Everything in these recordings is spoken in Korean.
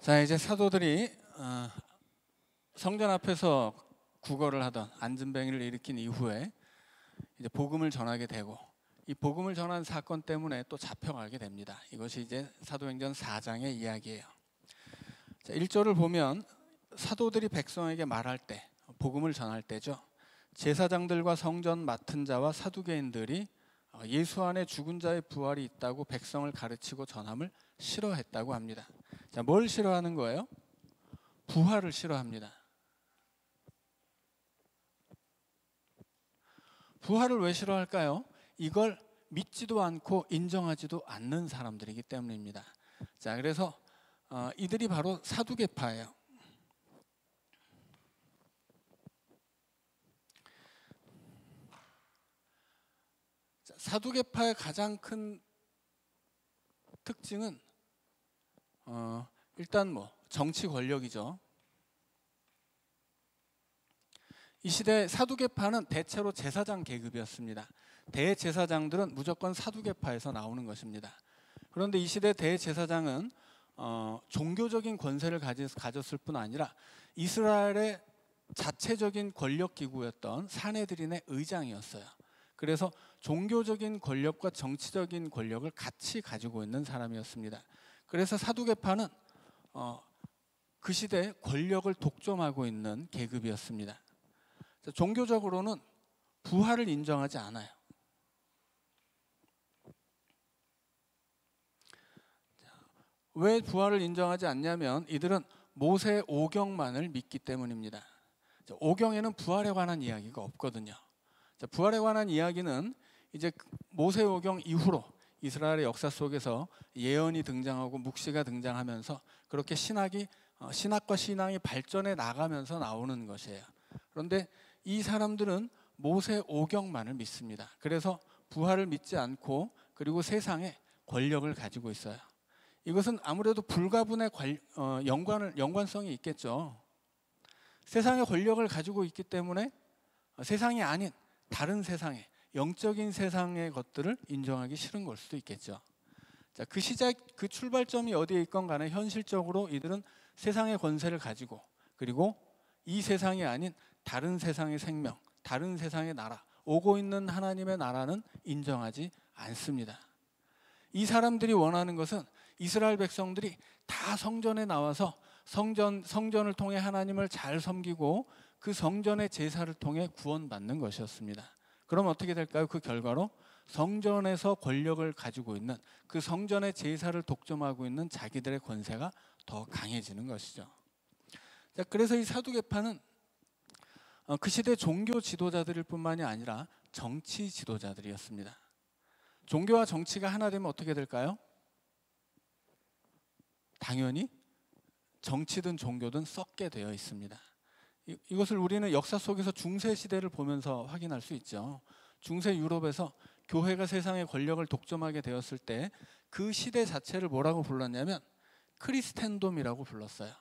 자, 이제 사도들이 성전 앞에서 구걸을 하던 안진뱅이를 일으킨 이후에 이제 복음을 전하게 되고, 이 복음을 전한 사건 때문에 또 잡혀가게 됩니다. 이것이 이제 사도행전 4장의 이야기예요. 자, 1절을 보면 사도들이 백성에게 말할 때, 복음을 전할 때죠. 제사장들과 성전 맡은 자와 사두개인들이 예수 안에 죽은 자의 부활이 있다고 백성을 가르치고 전함을 싫어했다고 합니다. 자, 뭘 싫어하는 거예요? 부활을 싫어합니다. 부활을 왜 싫어할까요? 이걸 믿지도 않고 인정하지도 않는 사람들이기 때문입니다. 자, 그래서 이들이 바로 사두개파예요. 자, 사두개파의 가장 큰 특징은 일단 정치 권력이죠. 이 시대 사두개파는 대체로 제사장 계급이었습니다. 대제사장들은 무조건 사두개파에서 나오는 것입니다. 그런데 이 시대 대제사장은 종교적인 권세를 가졌을 뿐 아니라 이스라엘의 자체적인 권력 기구였던 사네드린의 의장이었어요. 그래서 종교적인 권력과 정치적인 권력을 같이 가지고 있는 사람이었습니다. 그래서 사두개파는 그 시대에 권력을 독점하고 있는 계급이었습니다. 종교적으로는 부활을 인정하지 않아요. 왜 부활을 인정하지 않냐면 이들은 모세 오경만을 믿기 때문입니다. 오경에는 부활에 관한 이야기가 없거든요. 부활에 관한 이야기는 이제 모세 오경 이후로 이스라엘의 역사 속에서 예언이 등장하고 묵시가 등장하면서 그렇게 신학과 신앙이 발전해 나가면서 나오는 것이에요. 그런데 이 사람들은 모세 오경만을 믿습니다. 그래서 부활을 믿지 않고 그리고 세상에 권력을 가지고 있어요. 이것은 아무래도 불가분의 연관성이 있겠죠. 세상의 권력을 가지고 있기 때문에 세상이 아닌 다른 세상에, 영적인 세상의 것들을 인정하기 싫은 걸 수도 있겠죠. 자, 그 출발점이 어디에 있건 간에 현실적으로 이들은 세상의 권세를 가지고 그리고 이 세상이 아닌 다른 세상의 생명, 다른 세상의 나라, 오고 있는 하나님의 나라는 인정하지 않습니다. 이 사람들이 원하는 것은 이스라엘 백성들이 다 성전에 나와서 성전을 통해 하나님을 잘 섬기고 그 성전의 제사를 통해 구원받는 것이었습니다. 그럼 어떻게 될까요? 그 결과로 성전에서 권력을 가지고 있는 그 성전의 제사를 독점하고 있는 자기들의 권세가 더 강해지는 것이죠. 자, 그래서 이 사두개파는 그 시대 종교 지도자들일 뿐만이 아니라 정치 지도자들이었습니다. 종교와 정치가 하나 되면 어떻게 될까요? 당연히 정치든 종교든 썩게 되어 있습니다. 이것을 우리는 역사 속에서 중세 시대를 보면서 확인할 수 있죠. 중세 유럽에서 교회가 세상의 권력을 독점하게 되었을 때 그 시대 자체를 뭐라고 불렀냐면 크리스텐돔이라고 불렀어요.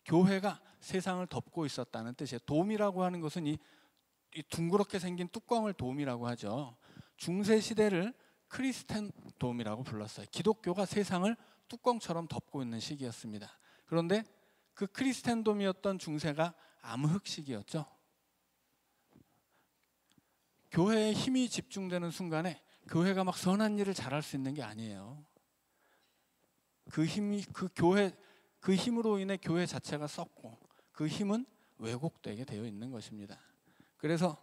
교회가 세상을 덮고 있었다는 뜻이에요. 돔이라고 하는 것은 이 둥그렇게 생긴 뚜껑을 돔이라고 하죠. 중세 시대를 크리스텐돔이라고 불렀어요. 기독교가 세상을 뚜껑처럼 덮고 있는 시기였습니다. 그런데 그 크리스텐돔이었던 중세가 암흑 시기였죠. 교회에 힘이 집중되는 순간에 교회가 막 선한 일을 잘할 수 있는 게 아니에요. 그 힘으로 인해 교회 자체가 썩고 그 힘은 왜곡되게 되어 있는 것입니다. 그래서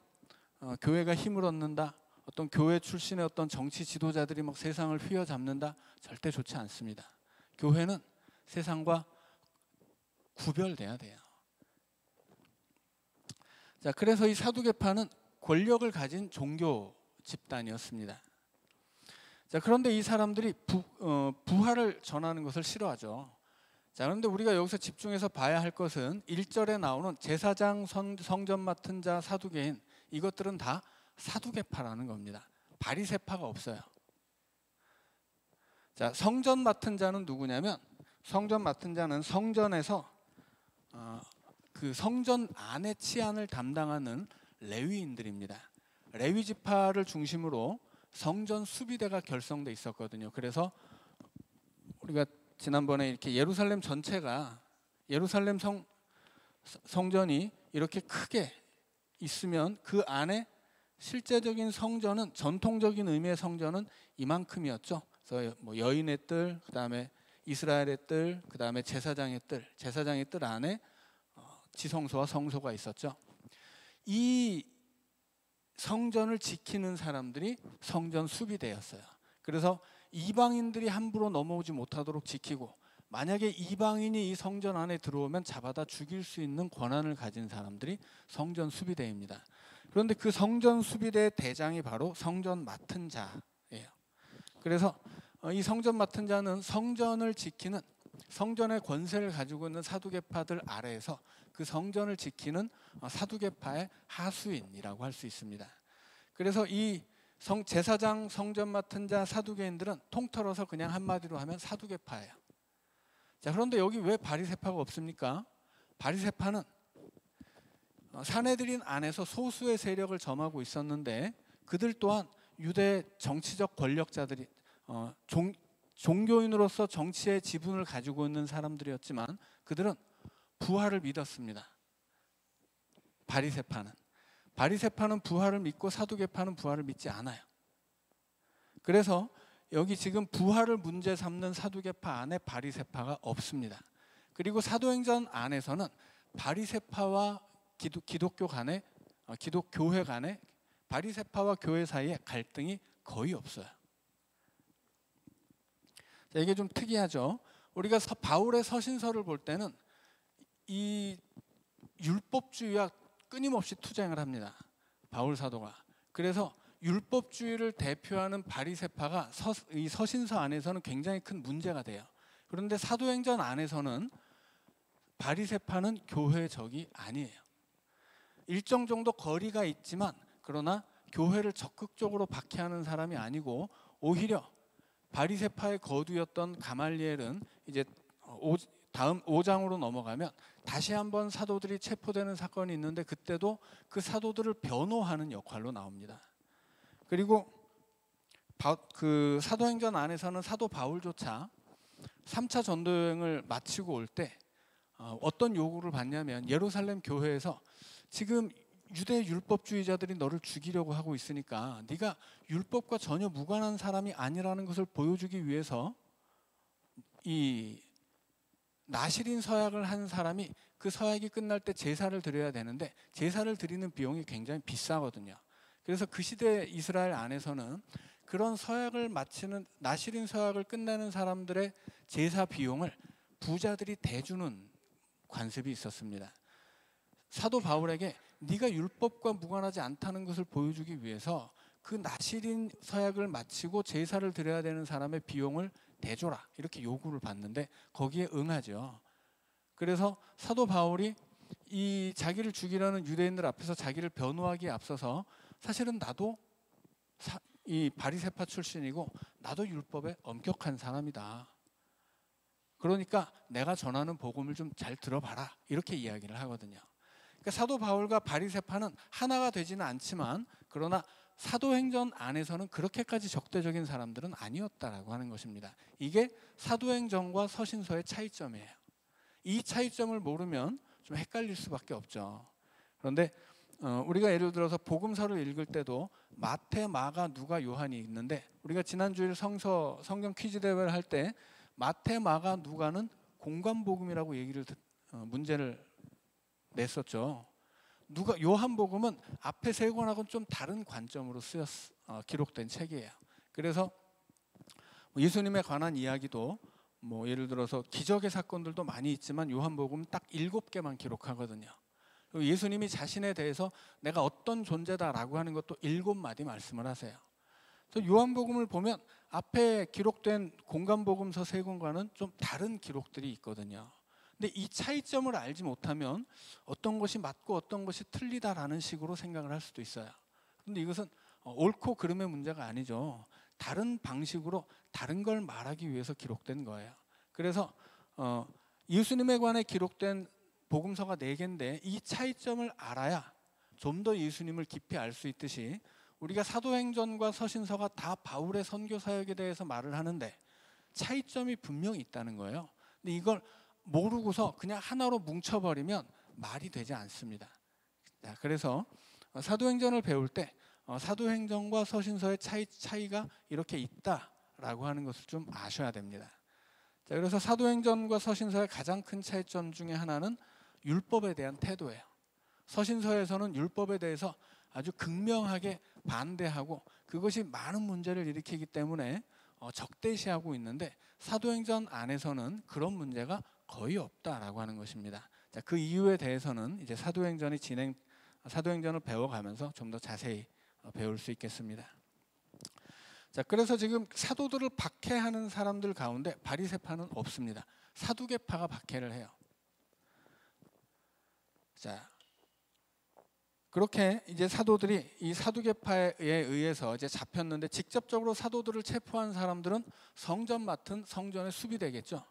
교회가 힘을 얻는다, 어떤 교회 출신의 어떤 정치 지도자들이 막 세상을 휘어잡는다, 절대 좋지 않습니다. 교회는 세상과 구별돼야 돼요. 자, 그래서 이 사두개파는 권력을 가진 종교 집단이었습니다. 자, 그런데 이 사람들이 부활을 전하는 것을 싫어하죠. 자, 그런데 우리가 여기서 집중해서 봐야 할 것은 1절에 나오는 제사장, 성전 맡은 자, 사두개인, 이것들은 다 사두개파라는 겁니다. 바리새파가 없어요. 자, 성전 맡은 자는 누구냐면 성전 맡은 자는 성전에서 그 성전 안의 치안을 담당하는 레위인들입니다. 레위 지파를 중심으로 성전 수비대가 결성돼 있었거든요. 그래서 우리가 지난번에 이렇게 예루살렘 전체가 예루살렘 성전이 이렇게 크게 있으면 그 안에 실제적인 성전은 전통적인 의미의 성전은 이만큼이었죠. 그래서 뭐 여인의 뜰, 그다음에 이스라엘의 뜰, 그다음에 제사장의 뜰 안에 지성소와 성소가 있었죠. 이 성전을 지키는 사람들이 성전 수비대였어요. 그래서 이방인들이 함부로 넘어오지 못하도록 지키고, 만약에 이방인이 이 성전 안에 들어오면 잡아다 죽일 수 있는 권한을 가진 사람들이 성전 수비대입니다. 그런데 그 성전 수비대의 대장이 바로 성전 맡은 자예요. 그래서 이 성전 맡은 자는 성전을 지키는, 성전의 권세를 가지고 있는 사두개파들 아래에서 그 성전을 지키는 사두개파의 하수인이라고 할 수 있습니다. 그래서 이 제사장, 성전 맡은 자, 사두개인들은 통틀어서 그냥 한마디로 하면 사두개파예요. 자, 그런데 여기 왜 바리새파가 없습니까? 바리새파는 사내들인 안에서 소수의 세력을 점하고 있었는데, 그들 또한 유대 정치적 권력자들이 종교인으로서 정치의 지분을 가지고 있는 사람들이었지만 그들은 부활을 믿었습니다. 바리새파는 부활을 믿고 사두개파는 부활을 믿지 않아요. 그래서 여기 지금 부활을 문제 삼는 사두개파 안에 바리새파가 없습니다. 그리고 사도행전 안에서는 바리새파와 기독교 간에, 기독교회 간에, 바리새파와 교회 사이에 갈등이 거의 없어요. 자, 이게 좀 특이하죠. 우리가 바울의 서신서를 볼 때는 이 율법주의와 끊임없이 투쟁을 합니다. 바울 사도가. 그래서 율법주의를 대표하는 바리새파가 이 서신서 안에서는 굉장히 큰 문제가 돼요. 그런데 사도행전 안에서는 바리새파는 교회의 적이 아니에요. 일정 정도 거리가 있지만 그러나 교회를 적극적으로 박해하는 사람이 아니고, 오히려 바리새파의 거두였던 가말리엘은 이제 다음 5장으로 넘어가면 다시 한번 사도들이 체포되는 사건이 있는데, 그때도 그 사도들을 변호하는 역할로 나옵니다. 그리고 그 사도행전 안에서는 사도 바울조차 3차 전도여행을 마치고 올 때 어떤 요구를 받냐면, 예루살렘 교회에서 지금 유대 율법주의자들이 너를 죽이려고 하고 있으니까 네가 율법과 전혀 무관한 사람이 아니라는 것을 보여주기 위해서 이 나실인 서약을 한 사람이 그 서약이 끝날 때 제사를 드려야 되는데, 제사를 드리는 비용이 굉장히 비싸거든요. 그래서 그 시대 이스라엘 안에서는 그런 서약을 마치는, 나실인 서약을 끝내는 사람들의 제사 비용을 부자들이 대주는 관습이 있었습니다. 사도 바울에게 네가 율법과 무관하지 않다는 것을 보여주기 위해서 그 나실인 서약을 마치고 제사를 드려야 되는 사람의 비용을 대줘라, 이렇게 요구를 받는데 거기에 응하죠. 그래서 사도 바울이 이 자기를 죽이려는 유대인들 앞에서 자기를 변호하기에 앞서서, 사실은 나도 이 바리새파 출신이고 나도 율법에 엄격한 사람이다. 그러니까 내가 전하는 복음을 좀 잘 들어봐라, 이렇게 이야기를 하거든요. 그러니까 사도 바울과 바리새파는 하나가 되지는 않지만, 그러나 사도행전 안에서는 그렇게까지 적대적인 사람들은 아니었다라고 하는 것입니다. 이게 사도행전과 서신서의 차이점이에요. 이 차이점을 모르면 좀 헷갈릴 수밖에 없죠. 그런데 우리가 예를 들어서 복음서를 읽을 때도 마태, 마가, 누가, 요한이 있는데, 우리가 지난주일 성경 퀴즈 대회를 할 때 마태, 마가, 누가는 공관복음이라고 문제를 냈었죠. 요한복음은 앞에 세 권하고는 좀 다른 관점으로 기록된 책이에요. 그래서 예수님에 관한 이야기도 예를 들어서 기적의 사건들도 많이 있지만 요한복음은 딱 7개만 기록하거든요. 예수님이 자신에 대해서 내가 어떤 존재다라고 하는 것도 7마디 말씀을 하세요. 그래서 요한복음을 보면 앞에 기록된 공관복음서 3권과는 좀 다른 기록들이 있거든요. 근데 이 차이점을 알지 못하면 어떤 것이 맞고 어떤 것이 틀리다라는 식으로 생각을 할 수도 있어요. 그런데 이것은 옳고 그름의 문제가 아니죠. 다른 방식으로 다른 걸 말하기 위해서 기록된 거예요. 그래서 예수님에 관해 기록된 복음서가 4개인데 이 차이점을 알아야 좀 더 예수님을 깊이 알 수 있듯이, 우리가 사도행전과 서신서가 다 바울의 선교 사역에 대해서 말을 하는데 차이점이 분명히 있다는 거예요. 근데 이걸 모르고서 그냥 하나로 뭉쳐버리면 말이 되지 않습니다. 자, 그래서 사도행전을 배울 때 사도행전과 서신서의 차이가 이렇게 있다라고 하는 것을 좀 아셔야 됩니다. 자, 그래서 사도행전과 서신서의 가장 큰 차이점 중에 하나는 율법에 대한 태도예요. 서신서에서는 율법에 대해서 아주 극명하게 반대하고 그것이 많은 문제를 일으키기 때문에 적대시하고 있는데 사도행전 안에서는 그런 문제가 거의 없다라고 하는 것입니다. 자, 그 이유에 대해서는 이제 사도행전을 배워가면서 좀 더 자세히 배울 수 있겠습니다. 자, 그래서 지금 사도들을 박해하는 사람들 가운데 바리새파는 없습니다. 사두개파가 박해를 해요. 자, 그렇게 이제 사도들이 이 사두개파에 의해서 이제 잡혔는데 직접적으로 사도들을 체포한 사람들은 성전 맡은 성전의 수비대겠죠.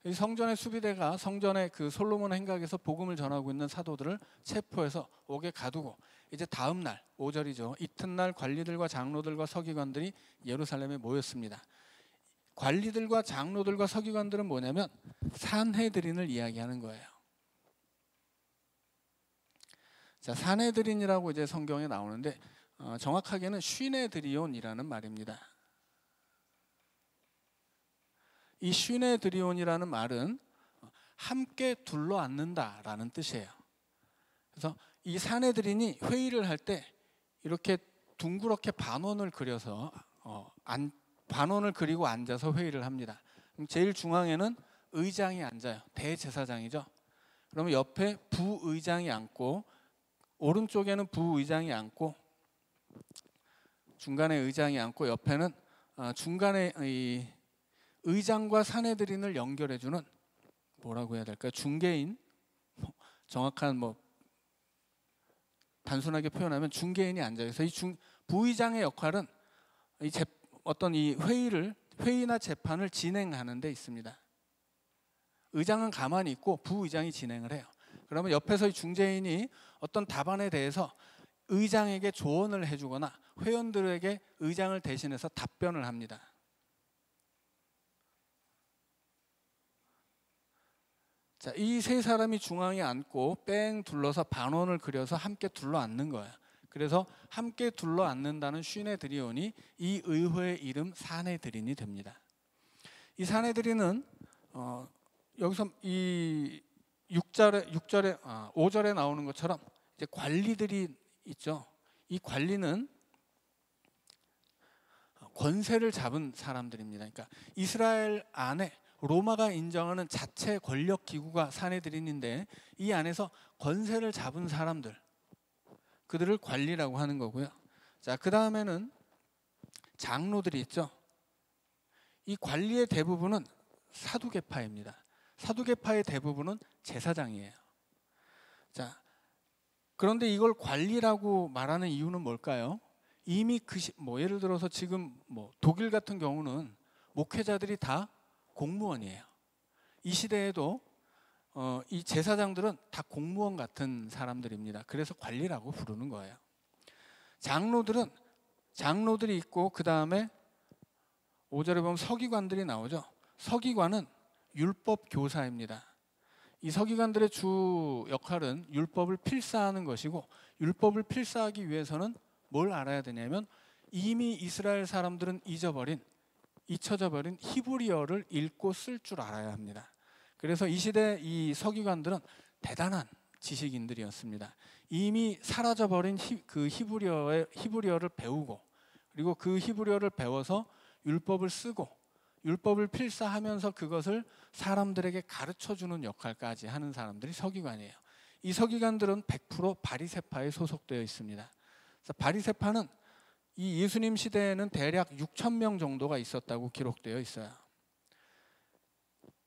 이 성전의 수비대가 성전의 그 솔로몬 행각에서 복음을 전하고 있는 사도들을 체포해서 옥에 가두고 이제 다음 날 5절이죠. 이튿날 관리들과 장로들과 서기관들이 예루살렘에 모였습니다. 관리들과 장로들과 서기관들은 뭐냐면 산헤드린을 이야기하는 거예요. 자, 산헤드린이라고 이제 성경에 나오는데 정확하게는 슈네드리온이라는 말입니다. 이 슈네드리온이라는 말은 함께 둘러앉는다라는 뜻이에요. 그래서 이 산헤드린이 회의를 할 때 이렇게 둥그렇게 반원을 그려서 반원을 그리고 앉아서 회의를 합니다. 그럼 제일 중앙에는 의장이 앉아요. 대제사장이죠. 그러면 옆에 부의장이 앉고 오른쪽에는 부의장이 앉고 중간에 의장이 앉고 옆에는 중간에 이 의장과 산헤드린을 연결해주는 뭐라고 해야 될까요? 중개인, 정확한 단순하게 표현하면 중개인이 앉아 있어서 이 부의장의 역할은 어떤 이 회의나 재판을 진행하는 데 있습니다. 의장은 가만히 있고 부의장이 진행을 해요. 그러면 옆에서 이 중재인이 어떤 답안에 대해서 의장에게 조언을 해주거나 회원들에게 의장을 대신해서 답변을 합니다. 자, 이 세 사람이 중앙에 앉고 뺑 둘러서 반원을 그려서 함께 둘러앉는 거예요. 그래서 함께 둘러앉는다는 슈네드리온이 이 의회의 이름 산헤드린이 됩니다. 이 산헤드린은 여기서 이 5절에 나오는 것처럼 이제 관리들이 있죠. 이 관리는 권세를 잡은 사람들입니다. 그러니까 이스라엘 안에 로마가 인정하는 자체 권력 기구가 산헤드린인데 이 안에서 권세를 잡은 사람들, 그들을 관리라고 하는 거고요. 자, 그 다음에는 장로들이 있죠. 이 관리의 대부분은 사두개파입니다. 사두개파의 대부분은 제사장이에요. 자, 그런데 이걸 관리라고 말하는 이유는 뭘까요? 이미 예를 들어서 지금 독일 같은 경우는 목회자들이 다 공무원이에요. 이 시대에도 이 제사장들은 다 공무원 같은 사람들입니다. 그래서 관리라고 부르는 거예요. 장로들이 있고 그 다음에 5절에 보면 서기관들이 나오죠. 서기관은 율법 교사입니다. 이 서기관들의 주 역할은 율법을 필사하는 것이고 율법을 필사하기 위해서는 뭘 알아야 되냐면 이미 이스라엘 사람들은 잊혀져 버린 히브리어를 읽고 쓸 줄 알아야 합니다. 그래서 이 시대 이 서기관들은 대단한 지식인들이었습니다. 이미 사라져버린 그 히브리어를 배우고 그리고 그 히브리어를 배워서 율법을 쓰고 율법을 필사하면서 그것을 사람들에게 가르쳐주는 역할까지 하는 사람들이 서기관이에요. 이 서기관들은 100% 바리새파에 소속되어 있습니다. 그래서 바리새파는 이 예수님 시대에는 대략 6,000명 정도가 있었다고 기록되어 있어요.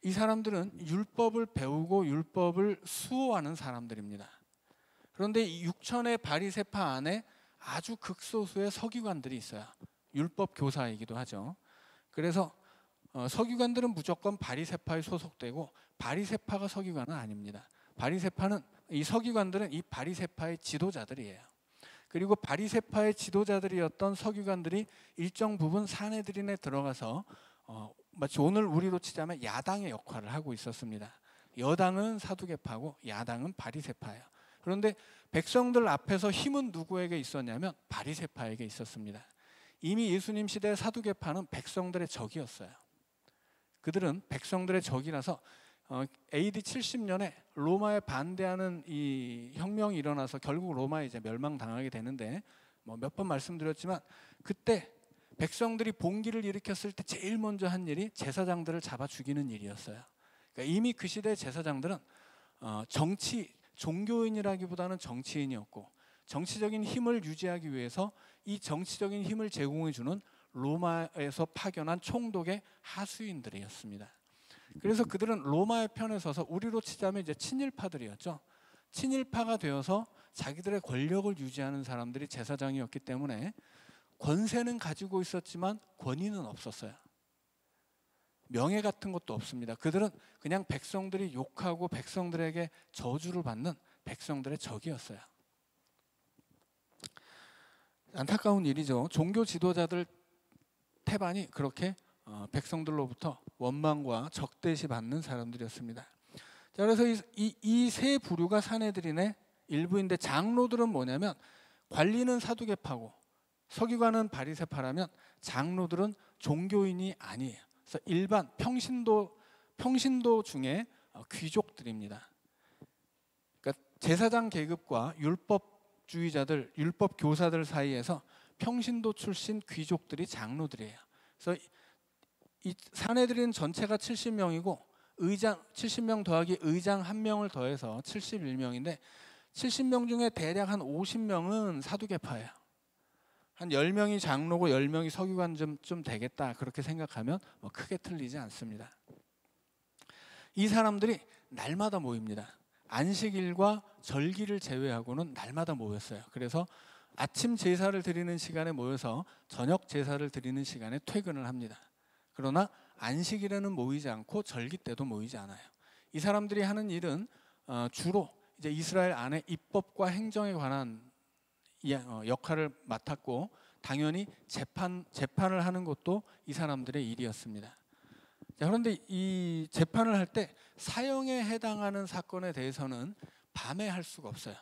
이 사람들은 율법을 배우고 율법을 수호하는 사람들입니다. 그런데 이 6천의 바리새파 안에 아주 극소수의 서기관들이 있어요. 율법 교사이기도 하죠. 그래서 서기관들은 무조건 바리새파에 소속되고 바리새파가 서기관은 아닙니다. 이 서기관들은 이 바리새파의 지도자들이에요. 그리고 바리새파의 지도자들이었던 서기관들이 일정 부분 산헤드린에 들어가서 마치 오늘 우리로 치자면 야당의 역할을 하고 있었습니다. 여당은 사두개파고 야당은 바리새파예요. 그런데 백성들 앞에서 힘은 누구에게 있었냐면 바리새파에게 있었습니다. 이미 예수님 시대 사두개파는 백성들의 적이었어요. 그들은 백성들의 적이라서 AD 70년에 로마에 반대하는 이 혁명이 일어나서 결국 로마에 이제 멸망당하게 되는데, 뭐 몇 번 말씀드렸지만 그때 백성들이 봉기를 일으켰을 때 제일 먼저 한 일이 제사장들을 잡아 죽이는 일이었어요. 그러니까 이미 그 시대 제사장들은 종교인이라기보다는 정치인이었고, 정치적인 힘을 유지하기 위해서 이 정치적인 힘을 제공해주는 로마에서 파견한 총독의 하수인들이었습니다. 그래서 그들은 로마의 편에 서서 우리로 치자면 이제 친일파들이었죠. 친일파가 되어서 자기들의 권력을 유지하는 사람들이 제사장이었기 때문에 권세는 가지고 있었지만 권위는 없었어요. 명예 같은 것도 없습니다. 그들은 그냥 백성들이 욕하고 백성들에게 저주를 받는 백성들의 적이었어요. 안타까운 일이죠. 종교 지도자들 태반이 그렇게 백성들로부터 원망과 적대시 받는 사람들이었습니다. 자, 그래서 이 세 부류가 사내들인의 일부인데, 장로들은 뭐냐면 관리는 사두개파고 서기관은 바리새파라면 장로들은 종교인이 아니에요. 그래서 일반 평신도 중에 귀족들입니다. 그러니까 제사장 계급과 율법주의자들, 율법 교사들 사이에서 평신도 출신 귀족들이 장로들이에요. 그래서 이 사내들인 전체가 70명이고 의장 70명 더하기 의장 1명을 더해서 71명인데 70명 중에 대략 한 50명은 사두개파예요. 한 10명이 장로고 10명이 서기관 좀 되겠다, 그렇게 생각하면 뭐 크게 틀리지 않습니다. 이 사람들이 날마다 모입니다. 안식일과 절기를 제외하고는 날마다 모였어요. 그래서 아침 제사를 드리는 시간에 모여서 저녁 제사를 드리는 시간에 퇴근을 합니다. 그러나 안식일에는 모이지 않고 절기 때도 모이지 않아요. 이 사람들이 하는 일은 주로 이제 이스라엘 안에 입법과 행정에 관한 역할을 맡았고, 당연히 재판을 하는 것도 이 사람들의 일이었습니다. 자, 그런데 이 재판을 할 때 사형에 해당하는 사건에 대해서는 밤에 할 수가 없어요.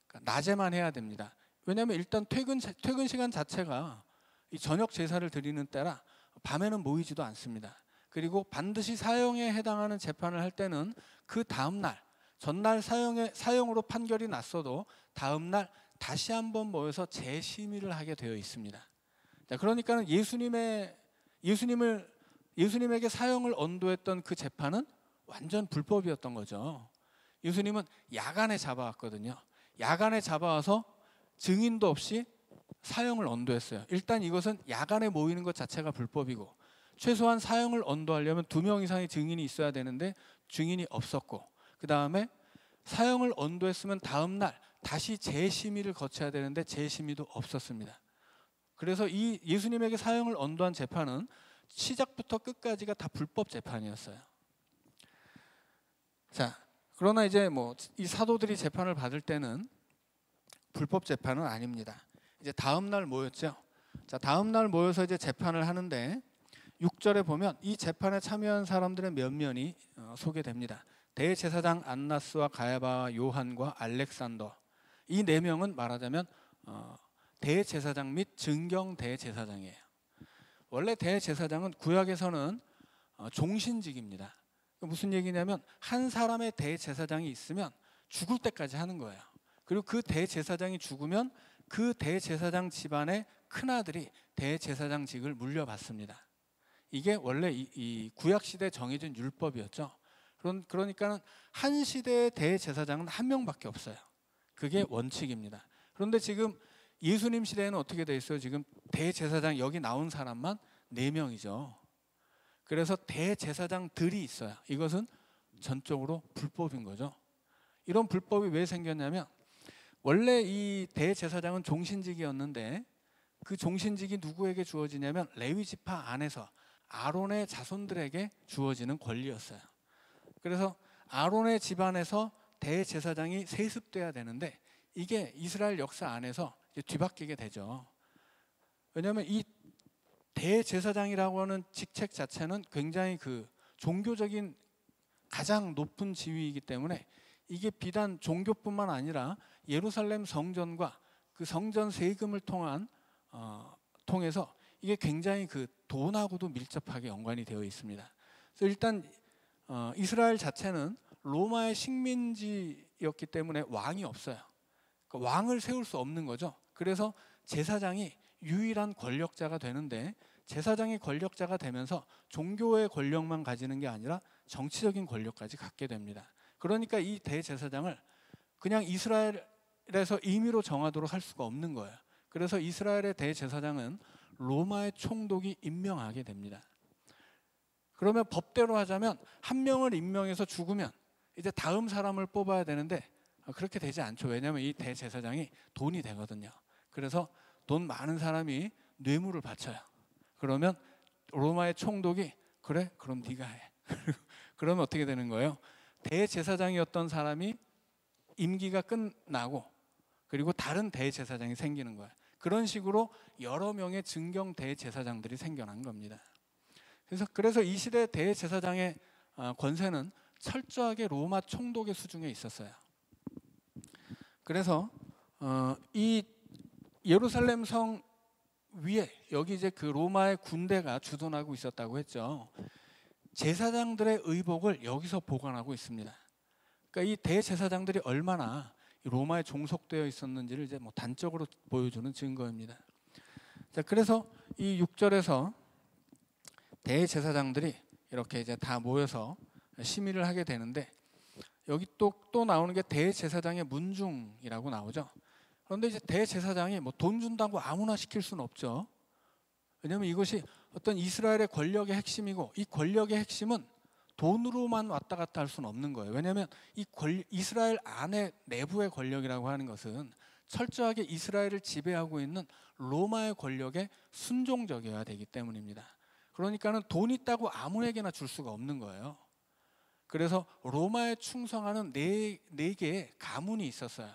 그러니까 낮에만 해야 됩니다. 왜냐하면 일단 퇴근 시간 자체가 이 저녁 제사를 드리는 때라 밤에는 모이지도 않습니다. 그리고 반드시 사형에 해당하는 재판을 할 때는 그 다음 날, 전날 사형으로 판결이 났어도 다음 날 다시 한번 모여서 재심의를 하게 되어 있습니다. 자, 그러니까 예수님에게 사형을 언도했던 그 재판은 완전 불법이었던 거죠. 예수님은 야간에 잡아왔거든요. 야간에 잡아와서 증인도 없이 사형을 언도했어요. 일단 이것은 야간에 모이는 것 자체가 불법이고, 최소한 사형을 언도하려면 2명 이상의 증인이 있어야 되는데 증인이 없었고, 그 다음에 사형을 언도했으면 다음 날 다시 재심의를 거쳐야 되는데 재심의도 없었습니다. 그래서 이 예수님에게 사형을 언도한 재판은 시작부터 끝까지가 다 불법 재판이었어요. 자, 그러나 이제 뭐 이 사도들이 재판을 받을 때는 불법 재판은 아닙니다. 이제 다음 날 모였죠. 자, 다음 날 모여서 이제 재판을 하는데 6절에 보면 이 재판에 참여한 사람들의 면면이 소개됩니다. 대제사장 안나스와 가야바와 요한과 알렉산더, 이 4명은 말하자면 대제사장 및 증경 대제사장이에요. 원래 대제사장은 구약에서는 종신직입니다. 무슨 얘기냐면 한 사람의 대제사장이 있으면 죽을 때까지 하는 거예요. 그리고 그 대제사장이 죽으면 그 대제사장 집안의 큰아들이 대제사장직을 물려받습니다. 이게 원래 이 구약시대에 정해진 율법이었죠. 그러니까는 한 시대의 대제사장은 1명밖에 없어요. 그게 원칙입니다. 그런데 지금 예수님 시대에는 어떻게 돼 있어요? 지금 대제사장 여기 나온 사람만 4명이죠. 그래서 대제사장들이 있어요. 이것은 전적으로 불법인 거죠. 이런 불법이 왜 생겼냐면, 원래 이 대제사장은 종신직이었는데 그 종신직이 누구에게 주어지냐면 레위 지파 안에서 아론의 자손들에게 주어지는 권리였어요. 그래서 아론의 집안에서 대제사장이 세습돼야 되는데 이게 이스라엘 역사 안에서 이제 뒤바뀌게 되죠. 왜냐하면 이 대제사장이라고 하는 직책 자체는 굉장히 그 종교적인 가장 높은 지위이기 때문에 이게 비단 종교뿐만 아니라 예루살렘 성전과 그 성전 세금을 통해서 이게 굉장히 그 돈하고도 밀접하게 연관이 되어 있습니다. 그래서 일단 이스라엘 자체는 로마의 식민지였기 때문에 왕이 없어요. 그러니까 왕을 세울 수 없는 거죠. 그래서 제사장이 유일한 권력자가 되는데, 제사장이 권력자가 되면서 종교의 권력만 가지는 게 아니라 정치적인 권력까지 갖게 됩니다. 그러니까 이 대제사장을 그냥 이스라엘에서 임의로 정하도록 할 수가 없는 거예요. 그래서 이스라엘의 대제사장은 로마의 총독이 임명하게 됩니다. 그러면 법대로 하자면 한 명을 임명해서 죽으면 이제 다음 사람을 뽑아야 되는데 그렇게 되지 않죠. 왜냐하면 이 대제사장이 돈이 되거든요. 그래서 돈 많은 사람이 뇌물을 바쳐요. 그러면 로마의 총독이 그래? 그럼 네가 해. 그러면 어떻게 되는 거예요? 대제사장이었던 사람이 임기가 끝나고 그리고 다른 대제사장이 생기는 거예요. 그런 식으로 여러 명의 증경 대제사장들이 생겨난 겁니다. 그래서 이 시대 대제사장의 권세는 철저하게 로마 총독의 수중에 있었어요. 그래서 이 예루살렘 성 위에 여기 이제 그 로마의 군대가 주둔하고 있었다고 했죠. 제사장들의 의복을 여기서 보관하고 있습니다. 그러니까 이 대제사장들이 얼마나 로마에 종속되어 있었는지를 이제 뭐 단적으로 보여주는 증거입니다. 자, 그래서 이 6절에서 대제사장들이 이렇게 이제 다 모여서 심의를 하게 되는데, 여기 또 나오는 게 대제사장의 문중이라고 나오죠. 그런데 이제 대제사장이 뭐 돈 준다고 아무나 시킬 수는 없죠. 왜냐하면 이것이 어떤 이스라엘의 권력의 핵심이고, 이 권력의 핵심은 돈으로만 왔다 갔다 할 수는 없는 거예요. 왜냐하면 이스라엘 안에 내부의 권력이라고 하는 것은 철저하게 이스라엘을 지배하고 있는 로마의 권력에 순종적이어야 되기 때문입니다. 그러니까는 돈 있다고 아무에게나 줄 수가 없는 거예요. 그래서 로마에 충성하는 네 개의 가문이 있었어요.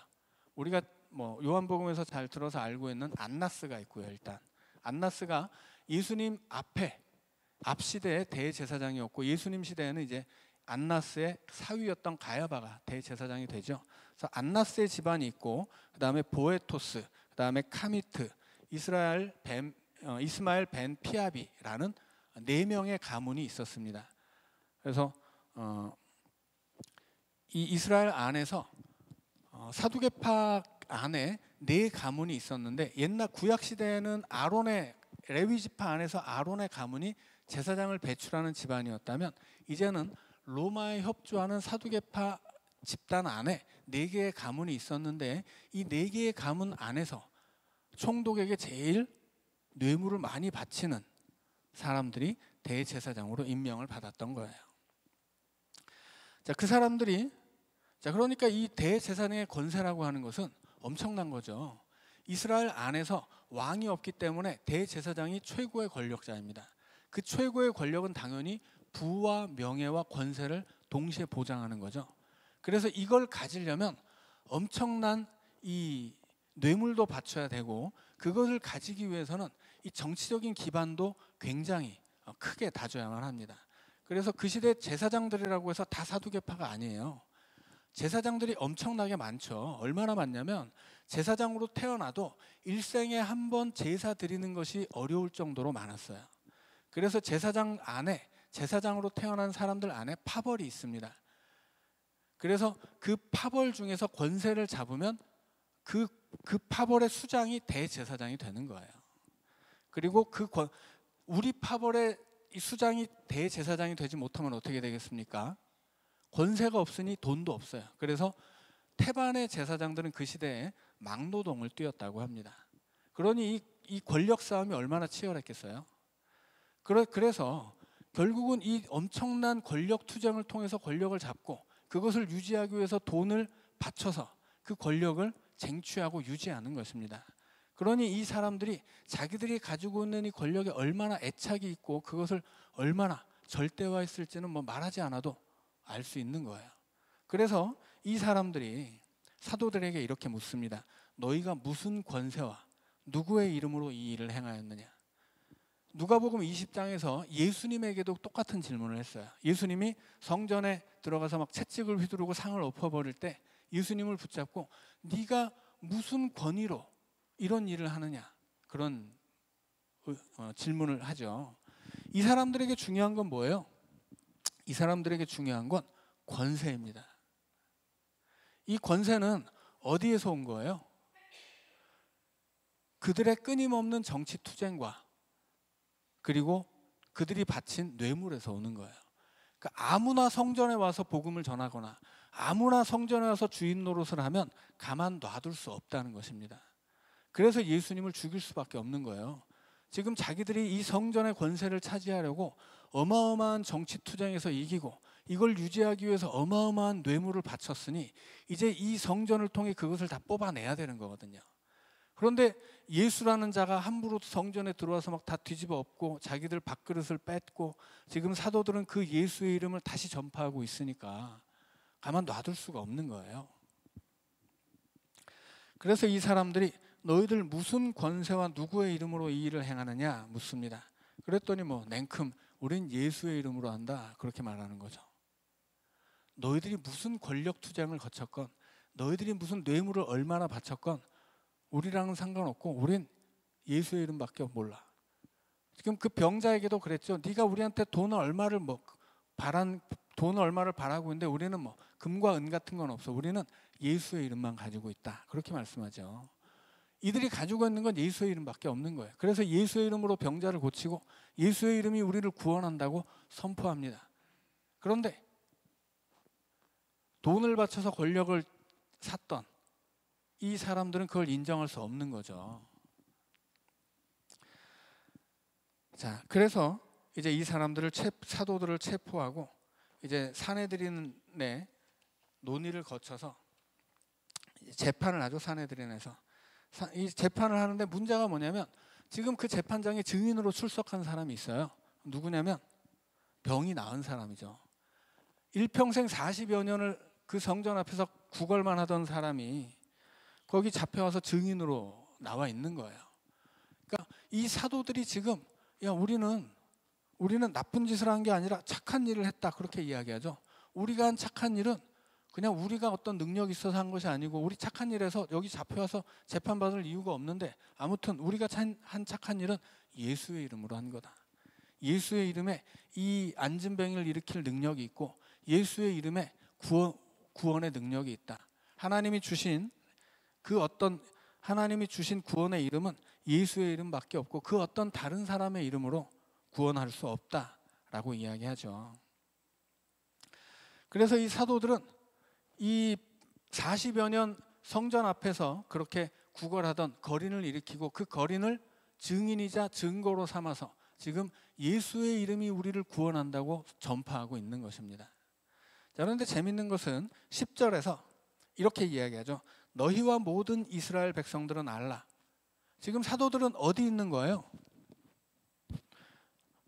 우리가 뭐 요한복음에서 잘 들어서 알고 있는 안나스가 있고요. 일단 안나스가 예수님 앞 시대의 대제사장이었고, 예수님 시대에는 이제 안나스의 사위였던 가야바가 대제사장이 되죠. 그래서 안나스의 집안이 있고, 그 다음에 보에토스, 그 다음에 카미트, 이스마엘 벤 피아비라는 4명의 가문이 있었습니다. 그래서 이 이스라엘 안에서 사두개파 안에 4가문이 있었는데, 옛날 구약 시대에는 레위 지파 안에서 아론의 가문이 제사장을 배출하는 집안이었다면, 이제는 로마에 협조하는 사두개파 집단 안에 4개의 가문이 있었는데, 이 4개의 가문 안에서 총독에게 제일 뇌물을 많이 바치는 사람들이 대제사장으로 임명을 받았던 거예요. 자, 그 사람들이, 그러니까 이 대제사장의 권세라고 하는 것은 엄청난 거죠. 이스라엘 안에서 왕이 없기 때문에 대제사장이 최고의 권력자입니다. 그 최고의 권력은 당연히 부와 명예와 권세를 동시에 보장하는 거죠. 그래서 이걸 가지려면 엄청난 이 뇌물도 바쳐야 되고, 그것을 가지기 위해서는 이 정치적인 기반도 굉장히 크게 다져야만 합니다. 그래서 그 시대 제사장들이라고 해서 다 사두개파가 아니에요. 제사장들이 엄청나게 많죠. 얼마나 많냐면 제사장으로 태어나도 일생에 한 번 제사 드리는 것이 어려울 정도로 많았어요. 그래서 제사장으로 태어난 사람들 안에 파벌이 있습니다. 그래서 그 파벌 중에서 권세를 잡으면 그 파벌의 수장이 대제사장이 되는 거예요. 그리고 우리 파벌의 수장이 대제사장이 되지 못하면 어떻게 되겠습니까? 권세가 없으니 돈도 없어요. 그래서 태반의 제사장들은 그 시대에 막노동을 뛰었다고 합니다. 그러니 이 권력 싸움이 얼마나 치열했겠어요? 그래서 결국은 이 엄청난 권력 투쟁을 통해서 권력을 잡고, 그것을 유지하기 위해서 돈을 바쳐서 그 권력을 쟁취하고 유지하는 것입니다. 그러니 이 사람들이 자기들이 가지고 있는 이 권력에 얼마나 애착이 있고 그것을 얼마나 절대화했을지는 뭐 말하지 않아도 알 수 있는 거예요. 그래서 이 사람들이 사도들에게 이렇게 묻습니다. 너희가 무슨 권세와 누구의 이름으로 이 일을 행하였느냐? 누가복음 20장에서 예수님에게도 똑같은 질문을 했어요. 예수님이 성전에 들어가서 막 채찍을 휘두르고 상을 엎어버릴 때 예수님을 붙잡고 네가 무슨 권위로 이런 일을 하느냐, 그런 질문을 하죠. 이 사람들에게 중요한 건 뭐예요? 이 사람들에게 중요한 건 권세입니다. 이 권세는 어디에서 온 거예요? 그들의 끊임없는 정치 투쟁과 그리고 그들이 바친 뇌물에서 오는 거예요. 그러니까 아무나 성전에 와서 복음을 전하거나 아무나 성전에 와서 주인 노릇을 하면 가만 놔둘 수 없다는 것입니다. 그래서 예수님을 죽일 수밖에 없는 거예요. 지금 자기들이 이 성전의 권세를 차지하려고 어마어마한 정치 투쟁에서 이기고 이걸 유지하기 위해서 어마어마한 뇌물을 바쳤으니 이제 이 성전을 통해 그것을 다 뽑아내야 되는 거거든요. 그런데 예수라는 자가 함부로 성전에 들어와서 막 다 뒤집어 엎고 자기들 밥그릇을 뺏고 지금 사도들은 그 예수의 이름을 다시 전파하고 있으니까 가만 놔둘 수가 없는 거예요. 그래서 이 사람들이 너희들 무슨 권세와 누구의 이름으로 이 일을 행하느냐 묻습니다. 그랬더니 뭐 냉큼 우린 예수의 이름으로 한다 그렇게 말하는 거죠. 너희들이 무슨 권력 투쟁을 거쳤건 너희들이 무슨 뇌물을 얼마나 바쳤건 우리랑은 상관없고 우린 예수의 이름밖에 몰라. 지금 그 병자에게도 그랬죠. 네가 우리한테 돈을 얼마를 바라고 있는데 우리는 뭐 금과 은 같은 건 없어. 우리는 예수의 이름만 가지고 있다. 그렇게 말씀하죠. 이들이 가지고 있는 건 예수의 이름밖에 없는 거예요. 그래서 예수의 이름으로 병자를 고치고 예수의 이름이 우리를 구원한다고 선포합니다. 그런데 돈을 바쳐서 권력을 샀던 이 사람들은 그걸 인정할 수 없는 거죠. 자, 그래서 이제 이 사람들을 사도들을 체포하고 이제 사내들인의 논의를 거쳐서 재판을 하죠. 사내들인에서 이 재판을 하는데 문제가 뭐냐면 지금 그 재판장에 증인으로 출석한 사람이 있어요. 누구냐면 병이 나은 사람이죠. 일평생 40여 년을 그 성전 앞에서 구걸만 하던 사람이 거기 잡혀와서 증인으로 나와 있는 거예요. 그러니까 이 사도들이 지금 야 우리는 나쁜 짓을 한 게 아니라 착한 일을 했다 그렇게 이야기하죠. 우리가 한 착한 일은 그냥 우리가 어떤 능력이 있어서 한 것이 아니고 우리 착한 일에서 여기 잡혀와서 재판받을 이유가 없는데 아무튼 우리가 한 착한 일은 예수의 이름으로 한 거다. 예수의 이름에 이 안진병을 일으킬 능력이 있고 예수의 이름에 구원의 능력이 있다. 하나님이 주신 구원의 이름은 예수의 이름밖에 없고 그 어떤 다른 사람의 이름으로 구원할 수 없다라고 이야기하죠. 그래서 이 사도들은 이 40여 년 성전 앞에서 그렇게 구걸하던 거린을 일으키고 그 거린을 증인이자 증거로 삼아서 지금 예수의 이름이 우리를 구원한다고 전파하고 있는 것입니다. 자, 그런데 재밌는 것은 10절에서 이렇게 이야기하죠. 너희와 모든 이스라엘 백성들은 알라. 지금 사도들은 어디 있는 거예요?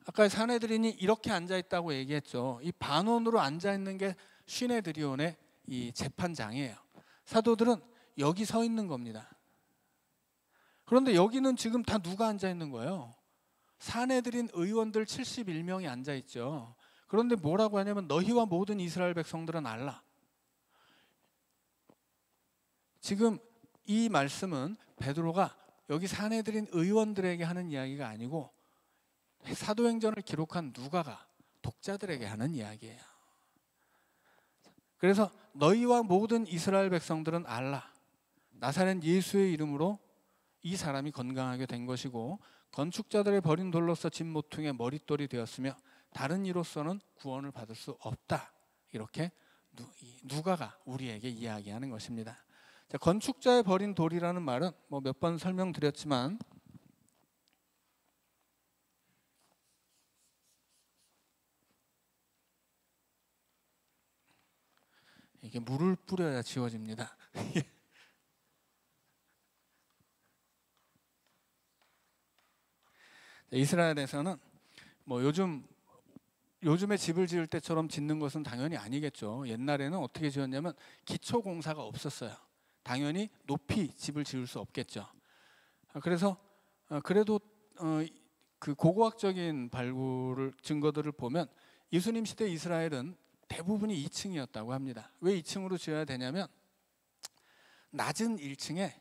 아까 사내들인이 이렇게 앉아있다고 얘기했죠. 이 반원으로 앉아있는 게 시내드리온의 이 재판장이에요. 사도들은 여기 서 있는 겁니다. 그런데 여기는 지금 다 누가 앉아있는 거예요? 사내들인 의원들 71명이 앉아있죠. 그런데 뭐라고 하냐면 너희와 모든 이스라엘 백성들은 알라. 지금 이 말씀은 베드로가 여기 사내들인 의원들에게 하는 이야기가 아니고 사도행전을 기록한 누가가 독자들에게 하는 이야기예요. 그래서 너희와 모든 이스라엘 백성들은 알라. 나사렛 예수의 이름으로 이 사람이 건강하게 된 것이고 건축자들의 버린 돌로서 진 모퉁이의 머릿돌이 되었으며 다른 이로서는 구원을 받을 수 없다. 이렇게 누가가 우리에게 이야기하는 것입니다. 자, 건축자의 버린 돌이라는 말은 뭐 몇 번 설명드렸지만 이게 물을 뿌려야 지워집니다. 이스라엘에서는 뭐 요즘에 집을 지을 때처럼 짓는 것은 당연히 아니겠죠. 옛날에는 어떻게 지었냐면 기초 공사가 없었어요. 당연히 높이 집을 지을 수 없겠죠. 그래서 그래도 그 고고학적인 발굴을 증거들을 보면 예수님 시대 이스라엘은 대부분이 2층이었다고 합니다. 왜 2층으로 지어야 되냐면 낮은 1층에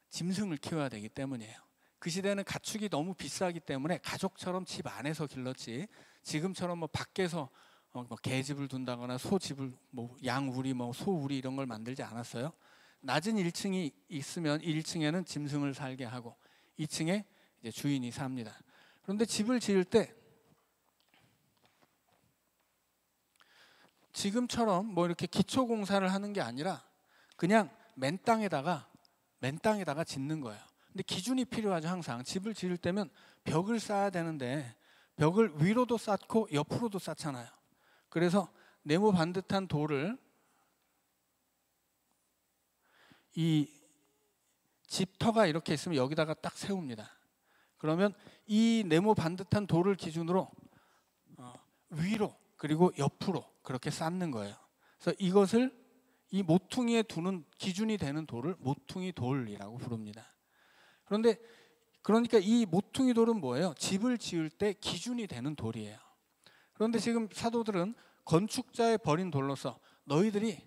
짐승을 키워야 되기 때문이에요. 그 시대는 가축이 너무 비싸기 때문에 가족처럼 집 안에서 길렀지, 지금처럼 뭐 밖에서 뭐 개집을 둔다거나 소집을, 뭐 양우리, 뭐 소우리 이런 걸 만들지 않았어요. 낮은 1층이 있으면 1층에는 짐승을 살게 하고 2층에 이제 주인이 삽니다. 그런데 집을 지을 때 지금처럼 뭐 이렇게 기초 공사를 하는 게 아니라 그냥 맨 땅에다가 짓는 거예요. 근데 기준이 필요하죠. 항상 집을 지을 때면 벽을 쌓아야 되는데 벽을 위로도 쌓고 옆으로도 쌓잖아요. 그래서 네모 반듯한 돌을 이 집터가 이렇게 있으면 여기다가 딱 세웁니다. 그러면 이 네모 반듯한 돌을 기준으로 위로 그리고 옆으로 그렇게 쌓는 거예요. 그래서 이것을 이 모퉁이에 두는 기준이 되는 돌을 모퉁이 돌이라고 부릅니다. 그러니까 이 모퉁이 돌은 뭐예요? 집을 지을 때 기준이 되는 돌이에요. 그런데 지금 사도들은 건축자의 버린 돌로서 너희들이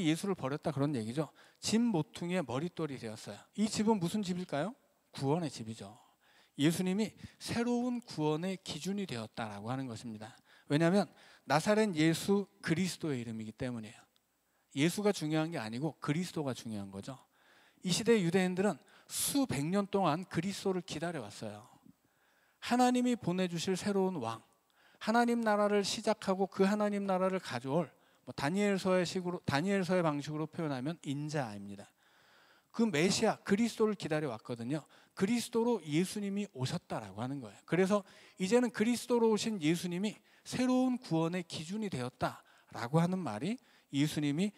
예수를 버렸다 그런 얘기죠. 집 모퉁이의 머릿돌이 되었어요. 이 집은 무슨 집일까요? 구원의 집이죠. 예수님이 새로운 구원의 기준이 되었다라고 하는 것입니다. 왜냐하면 나사렛 예수 그리스도의 이름이기 때문이에요. 예수가 중요한 게 아니고 그리스도가 중요한 거죠. 이 시대 유대인들은 수백 년 동안 그리스도를 기다려왔어요. 하나님이 보내주실 새로운 왕, 하나님 나라를 시작하고 그 하나님 나라를 가져올, 뭐 다니엘서의 방식으로 표현하면 인자입니다. 그 메시아 그리스도를 기다려왔거든요. 그리스도로 예수님이 오셨다라고 하는 거예요. 그래서 이제는 그리스도로 오신 예수님이 새로운 구원의 기준이 되었다라고 하는 말이, 예수님이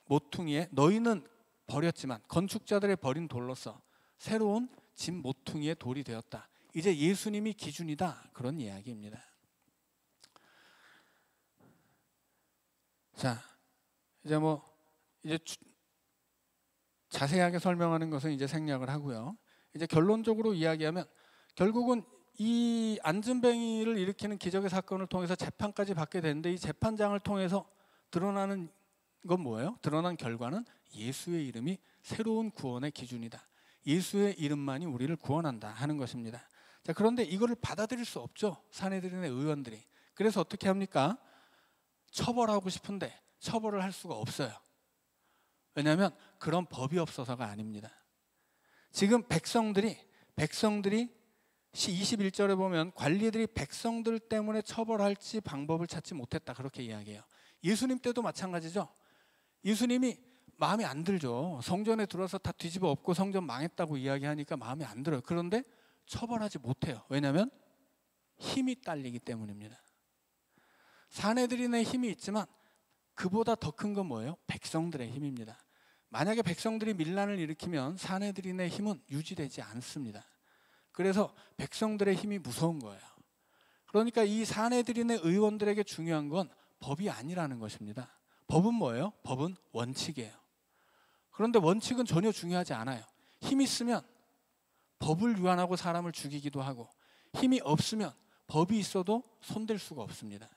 모퉁이에 너희는 버렸지만 건축자들의 버린 돌로서 새로운 집 모퉁이의 돌이 되었다. 이제 예수님이 기준이다. 그런 이야기입니다. 자, 이제 자세하게 설명하는 것은 이제 생략을 하고요. 이제 결론적으로 이야기하면 결국은 이 안진뱅이를 일으키는 기적의 사건을 통해서 재판까지 받게 되는데 이 재판장을 통해서 드러나는 건 뭐예요? 드러난 결과는 예수의 이름이 새로운 구원의 기준이다. 예수의 이름만이 우리를 구원한다 하는 것입니다. 자, 그런데 이거를 받아들일 수 없죠. 산헤드린의 의원들이. 그래서 어떻게 합니까? 처벌하고 싶은데 처벌을 할 수가 없어요. 왜냐하면 그런 법이 없어서가 아닙니다. 지금 백성들이 21절에 보면 관리들이 백성들 때문에 처벌할지 방법을 찾지 못했다 그렇게 이야기해요. 예수님 때도 마찬가지죠. 예수님이 마음에 안 들죠. 성전에 들어서 다 뒤집어 엎고 성전 망했다고 이야기하니까 마음에 안 들어요. 그런데 처벌하지 못해요. 왜냐하면 힘이 딸리기 때문입니다. 산헤드린의 힘이 있지만 그보다 더 큰 건 뭐예요? 백성들의 힘입니다. 만약에 백성들이 밀란을 일으키면 산헤드린의 힘은 유지되지 않습니다. 그래서 백성들의 힘이 무서운 거예요. 그러니까 이 산헤드린의 의원들에게 중요한 건 법이 아니라는 것입니다. 법은 뭐예요? 법은 원칙이에요. 그런데 원칙은 전혀 중요하지 않아요. 힘이 있으면 법을 위반하고 사람을 죽이기도 하고, 힘이 없으면 법이 있어도 손댈 수가 없습니다.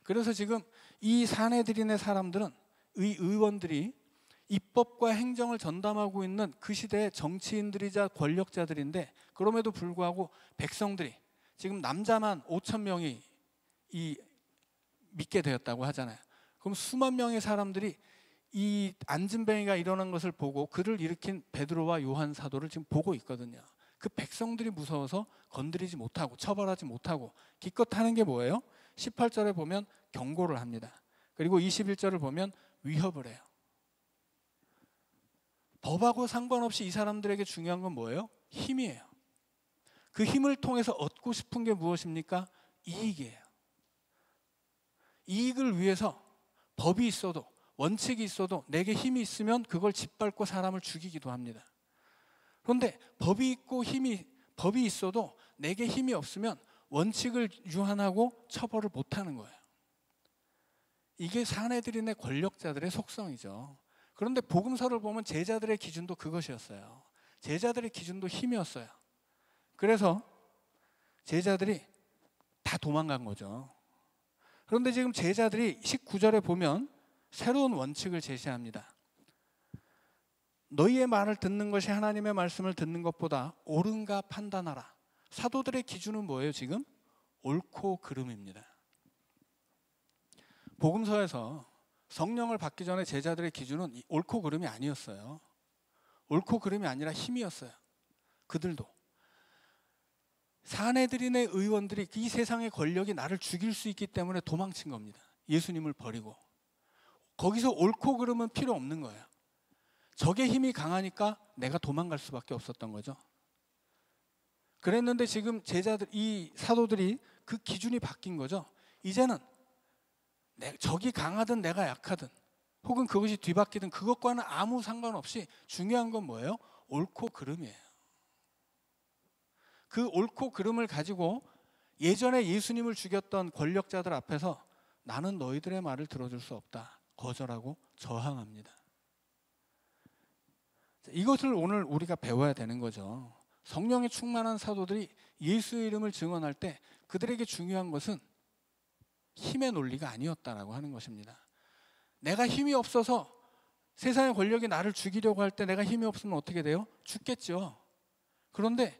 그래서 지금 이 산헤드린의 사람들은, 의원들이 입법과 행정을 전담하고 있는 그 시대의 정치인들이자 권력자들인데, 그럼에도 불구하고 백성들이, 지금 남자만 5,000명이 믿게 되었다고 하잖아요. 그럼 수만 명의 사람들이 이 안진뱅이가 일어난 것을 보고 그를 일으킨 베드로와 요한 사도를 지금 보고 있거든요. 그 백성들이 무서워서 건드리지 못하고 처벌하지 못하고 기껏 하는 게 뭐예요? 18절에 보면 경고를 합니다. 그리고 21절을 보면 위협을 해요. 법하고 상관없이 이 사람들에게 중요한 건 뭐예요? 힘이에요. 그 힘을 통해서 얻고 싶은 게 무엇입니까? 이익이에요. 이익을 위해서 법이 있어도, 원칙이 있어도, 내게 힘이 있으면 그걸 짓밟고 사람을 죽이기도 합니다. 그런데 법이 있어도 내게 힘이 없으면 원칙을 유한하고 처벌을 못하는 거예요. 이게 산헤드린의 권력자들의 속성이죠. 그런데 복음서를 보면 제자들의 기준도 그것이었어요. 제자들의 기준도 힘이었어요. 그래서 제자들이 다 도망간 거죠. 그런데 지금 제자들이 19절에 보면 새로운 원칙을 제시합니다. 너희의 말을 듣는 것이 하나님의 말씀을 듣는 것보다 옳은가 판단하라. 사도들의 기준은 뭐예요? 지금 옳고 그름입니다. 복음서에서 성령을 받기 전에 제자들의 기준은 옳고 그름이 아니었어요. 옳고 그름이 아니라 힘이었어요. 그들도 사내들인의 의원들이 이 세상의 권력이 나를 죽일 수 있기 때문에 도망친 겁니다. 예수님을 버리고. 거기서 옳고 그름은 필요 없는 거예요. 적의 힘이 강하니까 내가 도망갈 수밖에 없었던 거죠. 그랬는데 지금 제자들, 이 사도들이 그 기준이 바뀐 거죠. 이제는 적이 강하든 내가 약하든 혹은 그것이 뒤바뀌든 그것과는 아무 상관없이 중요한 건 뭐예요? 옳고 그름이에요. 그 옳고 그름을 가지고 예전에 예수님을 죽였던 권력자들 앞에서 나는 너희들의 말을 들어줄 수 없다. 거절하고 저항합니다. 이것을 오늘 우리가 배워야 되는 거죠. 성령에 충만한 사도들이 예수의 이름을 증언할 때 그들에게 중요한 것은 힘의 논리가 아니었다라고 하는 것입니다. 내가 힘이 없어서 세상의 권력이 나를 죽이려고 할 때 내가 힘이 없으면 어떻게 돼요? 죽겠죠. 그런데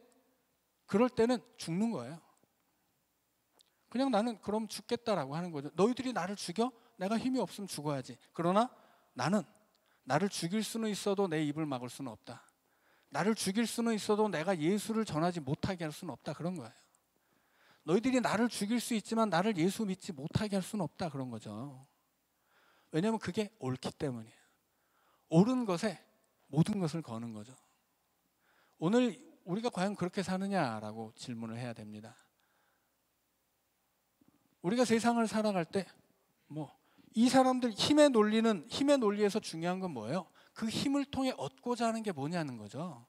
그럴 때는 죽는 거예요. 그냥 나는 그럼 죽겠다라고 하는 거죠. 너희들이 나를 죽여? 내가 힘이 없으면 죽어야지. 그러나 나는 나를 죽일 수는 있어도 내 입을 막을 수는 없다. 나를 죽일 수는 있어도 내가 예수를 전하지 못하게 할 수는 없다. 그런 거예요. 너희들이 나를 죽일 수 있지만 나를 예수 믿지 못하게 할 수는 없다. 그런 거죠. 왜냐하면 그게 옳기 때문이에요. 옳은 것에 모든 것을 거는 거죠. 오늘 우리가 과연 그렇게 사느냐라고 질문을 해야 됩니다. 우리가 세상을 살아갈 때 이 사람들 힘의 논리에서 중요한 건 뭐예요? 그 힘을 통해 얻고자 하는 게 뭐냐는 거죠.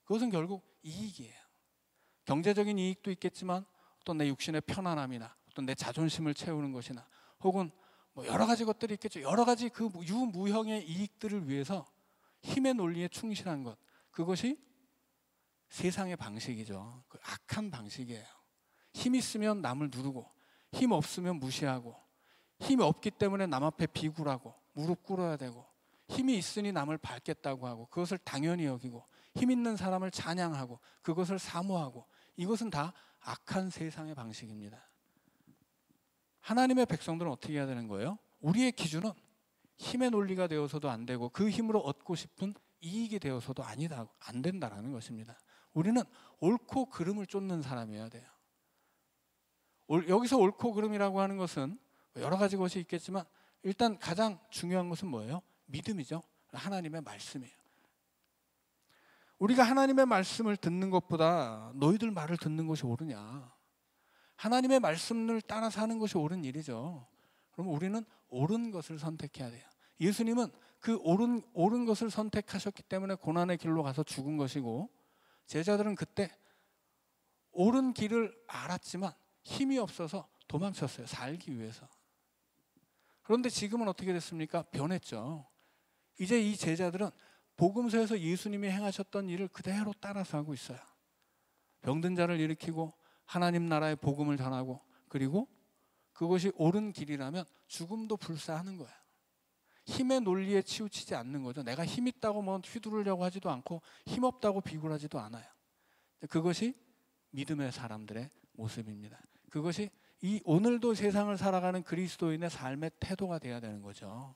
그것은 결국 이익이에요. 경제적인 이익도 있겠지만 어떤 내 육신의 편안함이나 어떤 내 자존심을 채우는 것이나 혹은 여러 가지 것들이 있겠죠. 여러 가지 그 유무형의 이익들을 위해서 힘의 논리에 충실한 것, 그것이 세상의 방식이죠. 그 악한 방식이에요. 힘 있으면 남을 누르고 힘 없으면 무시하고 힘이 없기 때문에 남 앞에 비굴하고 무릎 꿇어야 되고 힘이 있으니 남을 밟겠다고 하고 그것을 당연히 여기고 힘 있는 사람을 찬양하고 그것을 사모하고 이것은 다 악한 세상의 방식입니다. 하나님의 백성들은 어떻게 해야 되는 거예요? 우리의 기준은 힘의 논리가 되어서도 안 되고 그 힘으로 얻고 싶은 이익이 되어서도 안 된다라는 것입니다. 우리는 옳고 그름을 쫓는 사람이어야 돼요. 여기서 옳고 그름이라고 하는 것은 여러 가지 것이 있겠지만 일단 가장 중요한 것은 뭐예요? 믿음이죠. 하나님의 말씀이에요. 우리가 하나님의 말씀을 듣는 것보다 너희들 말을 듣는 것이 옳으냐? 하나님의 말씀을 따라 사는 것이 옳은 일이죠. 그럼 우리는 옳은 것을 선택해야 돼요. 예수님은 그 옳은 것을 선택하셨기 때문에 고난의 길로 가서 죽은 것이고 제자들은 그때 옳은 길을 알았지만 힘이 없어서 도망쳤어요. 살기 위해서. 그런데 지금은 어떻게 됐습니까? 변했죠. 이제 이 제자들은 복음서에서 예수님이 행하셨던 일을 그대로 따라서 하고 있어요. 병든 자를 일으키고 하나님 나라의 복음을 전하고 그리고 그것이 옳은 길이라면 죽음도 불사하는 거예요. 힘의 논리에 치우치지 않는 거죠. 내가 힘 있다고 휘두르려고 하지도 않고 힘 없다고 비굴하지도 않아요. 그것이 믿음의 사람들의 모습입니다. 그것이 오늘도 세상을 살아가는 그리스도인의 삶의 태도가 돼야 되는 거죠.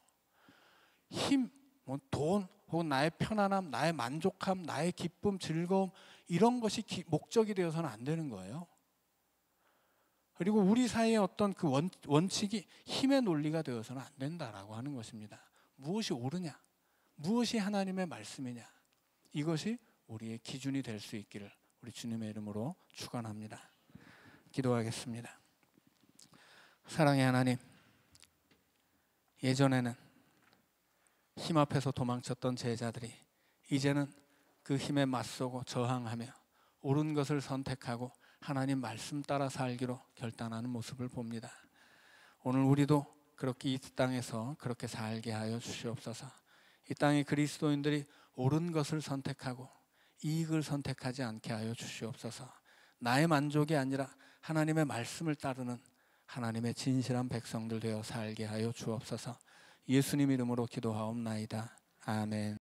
힘, 돈, 혹은 나의 편안함, 나의 만족함, 나의 기쁨, 즐거움 이런 것이 목적이 되어서는 안 되는 거예요. 그리고 우리 사이에 어떤 그 원칙이 힘의 논리가 되어서는 안 된다라고 하는 것입니다. 무엇이 옳으냐? 무엇이 하나님의 말씀이냐? 이것이 우리의 기준이 될 수 있기를 우리 주님의 이름으로 축원합니다. 기도하겠습니다. 사랑의 하나님, 예전에는 힘 앞에서 도망쳤던 제자들이 이제는 그 힘에 맞서고 저항하며 옳은 것을 선택하고 하나님 말씀 따라 살기로 결단하는 모습을 봅니다. 오늘 우리도 그렇게 이 땅에서 그렇게 살게 하여 주시옵소서. 이 땅의 그리스도인들이 옳은 것을 선택하고 이익을 선택하지 않게 하여 주시옵소서. 나의 만족이 아니라 하나님의 말씀을 따르는 하나님의 진실한 백성들 되어 살게 하여 주옵소서. 예수님 이름으로 기도하옵나이다. 아멘.